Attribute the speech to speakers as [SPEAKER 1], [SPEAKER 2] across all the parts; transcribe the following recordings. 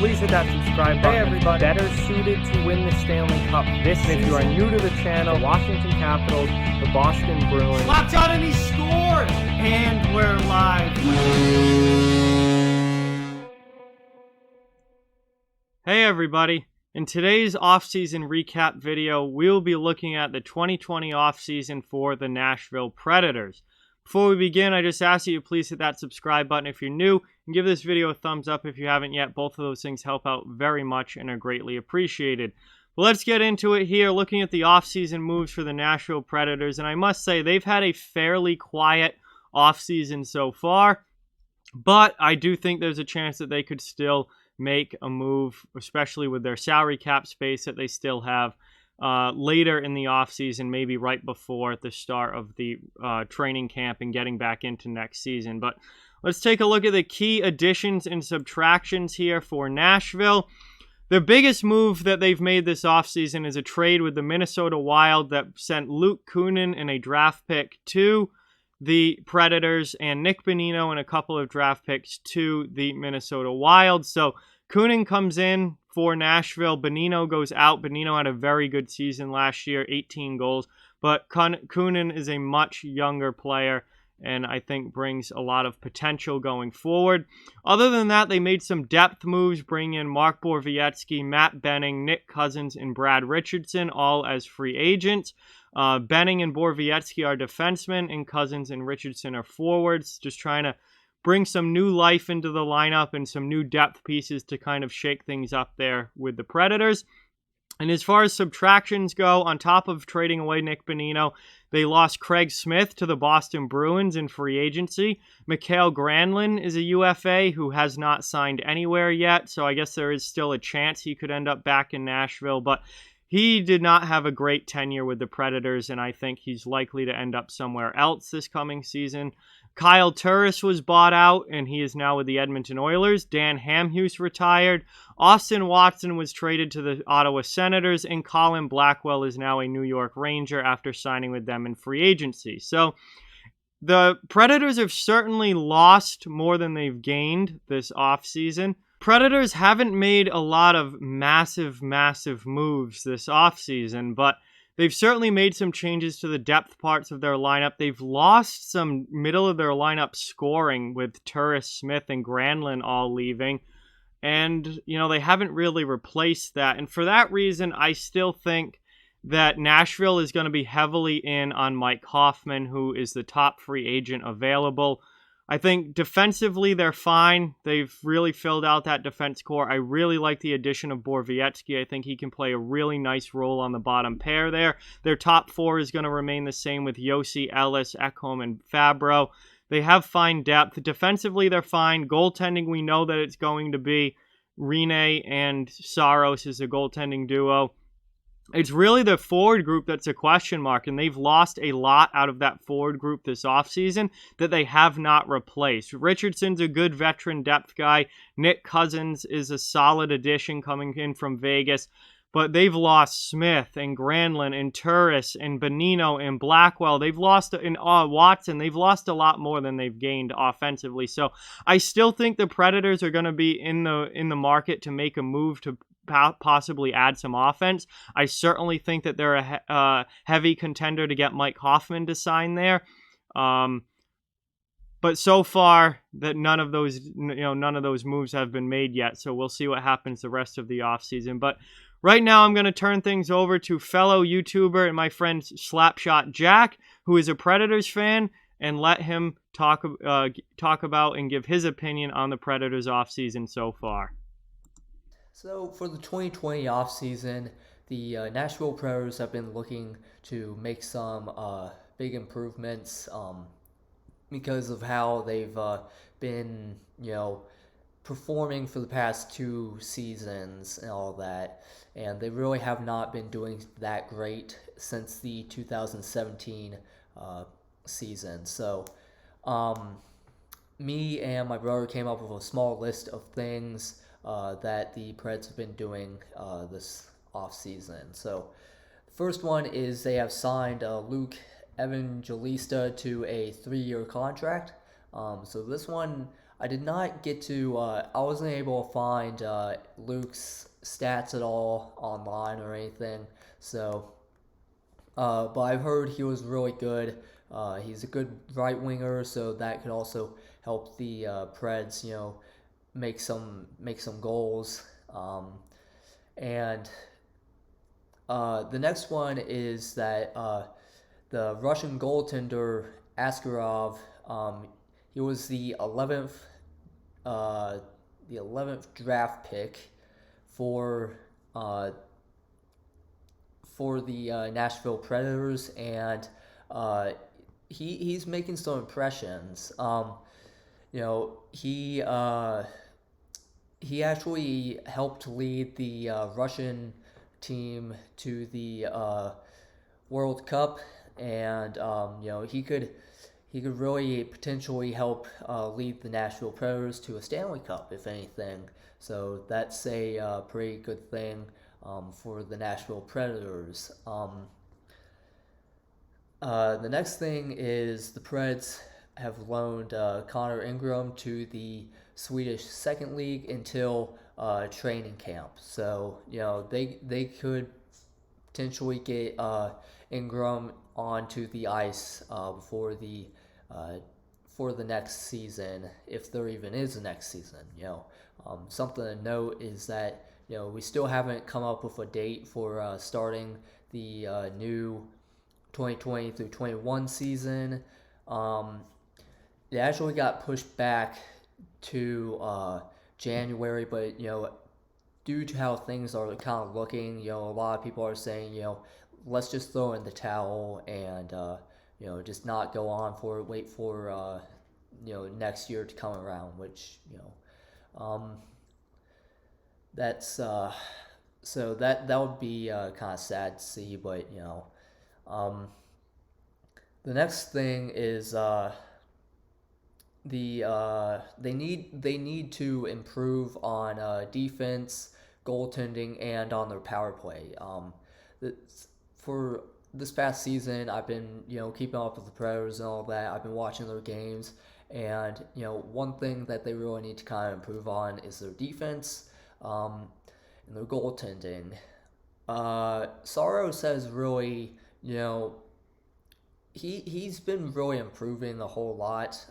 [SPEAKER 1] please hit that subscribe button. Hey everybody, better suited to win the Stanley Cup this season. If you are new to the channel, Washington Capitals, the Boston Bruins.
[SPEAKER 2] Slapshot and he scored! And we're live.
[SPEAKER 3] Hey everybody, in today's offseason recap video, we'll be looking at the 2020 offseason for the Nashville Predators. Before we begin, I just ask that you please hit that subscribe button if you're new, and give this video a thumbs up if you haven't yet. Both of those things help out very much and are greatly appreciated. But let's get into it here, looking at the offseason moves for the Nashville Predators, and I must say they've had a fairly quiet offseason so far, but I do think there's a chance that they could still make a move, especially with their salary cap space that they still have later in the offseason, maybe right before the start of the training camp and getting back into next season. But let's take a look at the key additions and subtractions here for Nashville. The biggest move that they've made this offseason is a trade with the Minnesota Wild that sent Luke Kunin and a draft pick to the Predators, and Nick Bonino and a couple of draft picks to the Minnesota Wild. So Kunin comes in for Nashville. Bonino goes out. Bonino had a very good season last year, 18 goals. But Kunin is a much younger player and I think brings a lot of potential going forward. Other than that, they made some depth moves, bringing in Mark Borowiecki, Matt Benning, Nick Cousins, and Brad Richardson, all as free agents. Benning and Borowiecki are defensemen, and Cousins and Richardson are forwards, just trying to bring some new life into the lineup and some new depth pieces to kind of shake things up there with the Predators. And as far as subtractions go, on top of trading away Nick Bonino, they lost Craig Smith to the Boston Bruins in free agency. Mikael Granlund is a UFA who has not signed anywhere yet, so I guess there is still a chance he could end up back in Nashville, but he did not have a great tenure with the Predators, and I think he's likely to end up somewhere else this coming season. Kyle Turris was bought out, and he is now with the Edmonton Oilers. Dan Hamhuis retired. Austin Watson was traded to the Ottawa Senators, and Colin Blackwell is now a New York Ranger after signing with them in free agency. So the Predators have certainly lost more than they've gained this offseason. Predators haven't made a lot of massive moves this offseason, but they've certainly made some changes to the depth parts of their lineup. They've lost some middle of their lineup scoring with Turris, Smith, and Granlund all leaving. And, they haven't really replaced that. And for that reason, I still think that Nashville is going to be heavily in on Mike Hoffman, who is the top free agent available. I think defensively they're fine. They've really filled out that defense core. I really like the addition of Borowiecki. I think he can play a really nice role on the bottom pair there. Their top four is going to remain the same with Yossi, Ellis, Ekholm, and Fabro. They have fine depth. Defensively, they're fine. Goaltending, we know that it's going to be Rinne and Saros as a goaltending duo. It's really the forward group that's a question mark, and they've lost a lot out of that forward group this offseason that they have not replaced. Richardson's a good veteran depth guy. Nick Cousins is a solid addition coming in from Vegas. But they've lost Smith and Granlund and Turris and Bonino and Blackwell. They've lost in Watson. They've lost a lot more than they've gained offensively. So I still think the Predators are going to be in the market to make a move to possibly add some offense. I certainly think that they're a heavy contender to get Mike Hoffman to sign there. But so far, that none of those moves have been made yet. So we'll see what happens the rest of the offseason. But right now, I'm going to turn things over to fellow YouTuber and my friend Slapshot Jack, who is a Predators fan, and let him talk about and give his opinion on the Predators offseason so far.
[SPEAKER 4] So for the 2020 offseason, the Nashville Predators have been looking to make some big improvements because of how they've been, performing for the past two seasons and all that. And they really have not been doing that great since the 2017 season. So me and my brother came up with a small list of things that the Preds have been doing this offseason. So the first one is they have signed Luke Evangelista to a 3-year contract. So this one I did not get to. I wasn't able to find Luke's stats at all online or anything. So, but I've heard he was really good. He's a good right winger, so that could also help the Preds, make some goals. And the next one is that the Russian goaltender Askarov. He was the 11th draft pick for the Nashville Predators, and he's making some impressions. He actually helped lead the Russian team to the World Cup, and he could really potentially help lead the Nashville Predators to a Stanley Cup, if anything. So that's a pretty good thing for the Nashville Predators. The next thing is the Preds have loaned Connor Ingram to the Swedish second league until training camp. So they could potentially get Ingram onto the ice for the next season, if there even is a next season. Something to note is that we still haven't come up with a date for starting the new 2020 through 21 season. It actually got pushed back to January, but due to how things are kind of looking, a lot of people are saying, let's just throw in the towel and just not go on for it. Wait for next year to come around, which that's so that would be kind of sad to see, but the next thing is they need to improve on defense, goaltending, and on their power play. For this past season, I've been keeping up with the Predators and all that. I've been watching their games, and one thing that they really need to kind of improve on is their defense and their goaltending. Saros has really he's been really improving a whole lot.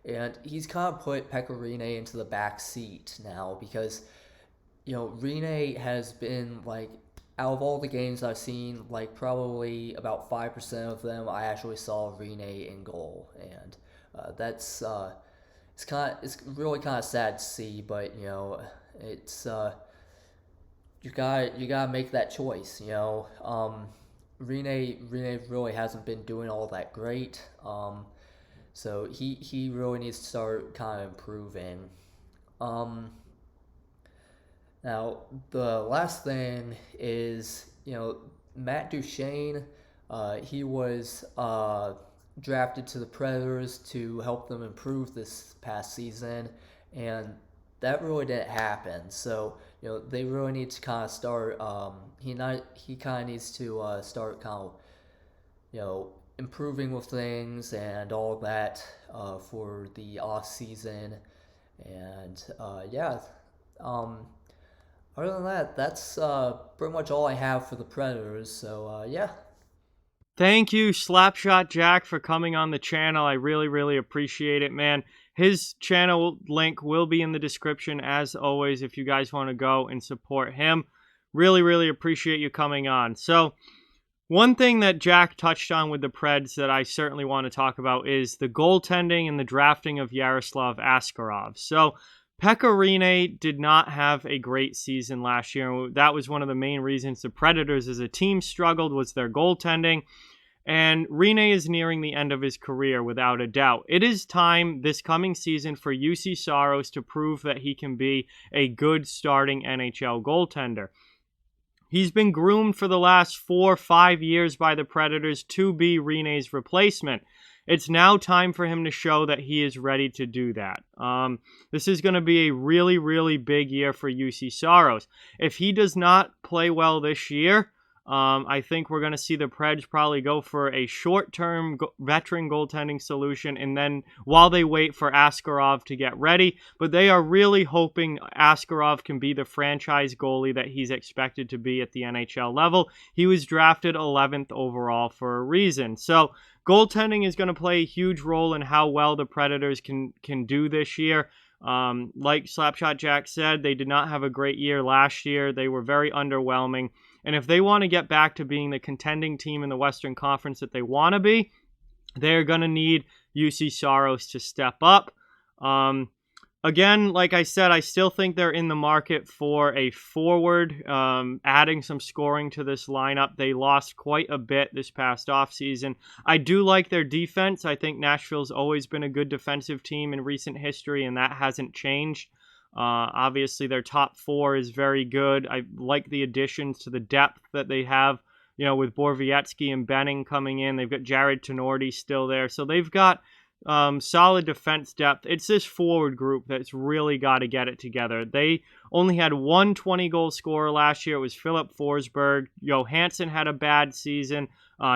[SPEAKER 4] And he's kind of put Pekka Rinne into the back seat now because, Rinne has been, out of all the games I've seen, probably about 5% of them I actually saw Rinne in goal. And that's, it's really kind of sad to see, but, it's, you gotta make that choice, Rinne really hasn't been doing all that great. So he really needs to start kind of improving. Now, the last thing is, Matt Duchene. He was drafted to the Predators to help them improve this past season, and that really didn't happen. So, they really need to kind of start. He kind of needs to start kind of, improving with things and all of that for the off season, and other than that, that's pretty much all I have for the Predators. So yeah.
[SPEAKER 3] Thank you, Slapshot Jack, for coming on the channel. I really, really appreciate it, man. His channel link will be in the description, as always, if you guys want to go and support him. Really, really appreciate you coming on. So, one thing that Jack touched on with the Preds that I certainly want to talk about is the goaltending and the drafting of Yaroslav Askarov. So, Pekka Rinne did not have a great season last year. That was one of the main reasons the Predators as a team struggled, was their goaltending. And Rinne is nearing the end of his career without a doubt. It is time this coming season for UC Saros to prove that he can be a good starting NHL goaltender. He's been groomed for the last 4 or 5 years by the Predators to be Rinne's replacement. It's now time for him to show that he is ready to do that. This is going to be a really, really big year for UC Saros. If he does not play well this year, I think we're going to see the Preds probably go for a short-term veteran goaltending solution, and then while they wait for Askarov to get ready. But they are really hoping Askarov can be the franchise goalie that he's expected to be at the NHL level. He was drafted 11th overall for a reason. So goaltending is going to play a huge role in how well the Predators can do this year. Like Slapshot Jack said, they did not have a great year last year. They were very underwhelming. And if they want to get back to being the contending team in the Western Conference that they want to be, they're going to need UC Saros to step up. Again, like I said, I still think they're in the market for a forward, adding some scoring to this lineup. They lost quite a bit this past offseason. I do like their defense. I think Nashville's always been a good defensive team in recent history, and that hasn't changed. Obviously, their top four is very good. I like the additions to the depth that they have, with Borowiecki and Benning coming in. They've got Jared Tenorti still there. So they've got solid defense depth. It's this forward group that's really got to get it together. They only had one 20-goal scorer last year. It was Philip Forsberg. Johansson had a bad season.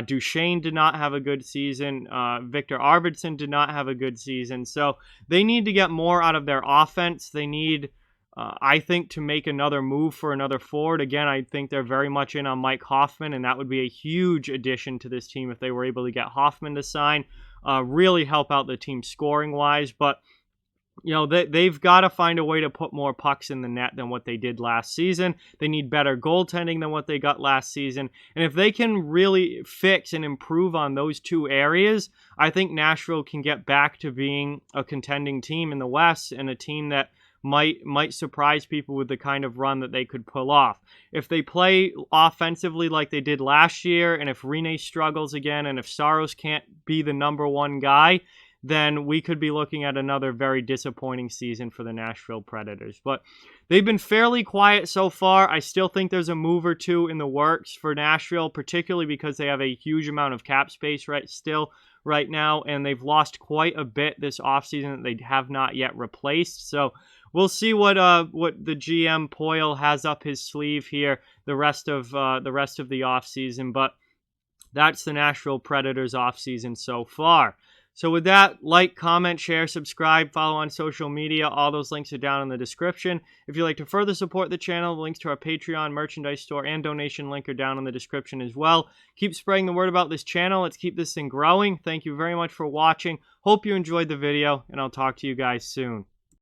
[SPEAKER 3] Duchene did not have a good season. Victor Arvidsson did not have a good season. So they need to get more out of their offense. They need, I think, to make another move for another forward. Again, I think they're very much in on Mike Hoffman, and that would be a huge addition to this team if they were able to get Hoffman to sign. Really help out the team scoring-wise. But they've got to find a way to put more pucks in the net than what they did last season. They need better goaltending than what they got last season. And if they can really fix and improve on those two areas, I think Nashville can get back to being a contending team in the West and a team that might surprise people with the kind of run that they could pull off. If they play offensively like they did last year, and if Rene struggles again, and if Saros can't be the number one guy, then we could be looking at another very disappointing season for the Nashville Predators. But they've been fairly quiet so far. I still think there's a move or two in the works for Nashville, particularly because they have a huge amount of cap space right now, and they've lost quite a bit this offseason that they have not yet replaced. So we'll see what the GM Poyle has up his sleeve here the rest of the offseason. But that's the Nashville Predators offseason so far. So with that, like, comment, share, subscribe, follow on social media. All those links are down in the description. If you'd like to further support the channel, the links to our Patreon, merchandise store, and donation link are down in the description as well. Keep spreading the word about this channel. Let's keep this thing growing. Thank you very much for watching. Hope you enjoyed the video, and I'll talk to you guys soon.